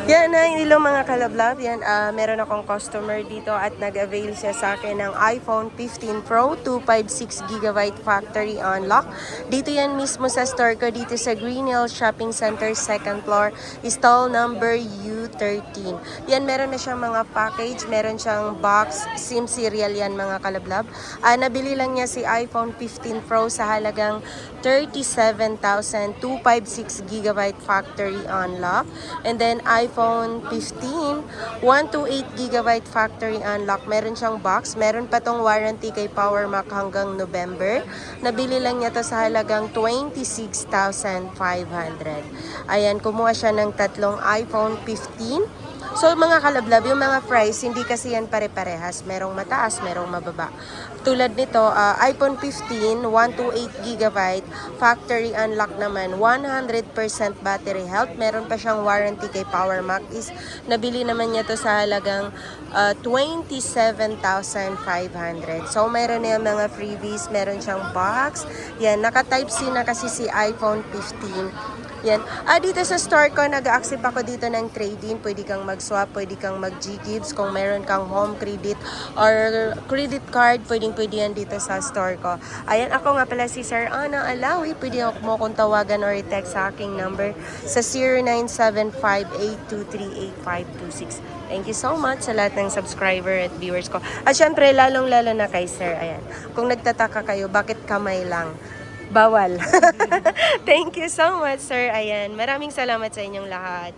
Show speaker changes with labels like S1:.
S1: Yan na, hello mga kalablab. Yan, meron akong customer dito at nag-avail siya sa akin ng iPhone 15 Pro 256GB factory unlock. Dito yan mismo sa store ko dito sa Green Hills Shopping Center, second floor, stall number U13. Yan, meron na siyang mga package, meron siyang box, SIM serial yan mga kalablab. Nabili lang niya si iPhone 15 Pro sa halagang 37,256GB factory unlock. And then iPhone 15, 128GB factory unlock. Meron siyang box. Meron pa tong warranty kay Power Mac hanggang November. Nabili lang niya to sa halagang 26,500. Ayan, kumuha siya ng tatlong iPhone 15. So mga kalablab, yung mga price, hindi kasi yan pare-parehas. Merong mataas, merong mababa. Tulad nito, iPhone 15, 128GB, factory unlock naman, 100% battery health. Meron pa siyang warranty kay Power Mac is nabili naman niya to sa halagang 27,500. So meron na yung mga freebies, meron siyang box. Yan, naka-type C na kasi si iPhone 15. Yan. Dito sa store ko, nag-accept ako dito ng trade-in. Pwede kang mag-swap, pwede kang mag-G-Gives. Kung meron kang home credit or credit card, pwede yan dito sa store ko. Ayan, ako nga pala si Sir Ana Alawi. Pwede mo kong tawagan or text sa aking number sa 0975-823-8526. Thank you so much sa lahat ng subscriber at viewers ko. At syempre, lalong-lalo na kay Sir. Ayan. Kung nagtataka kayo, bakit kamay lang? Bawal. Thank you so much, sir. Ayan, maraming salamat sa inyong lahat.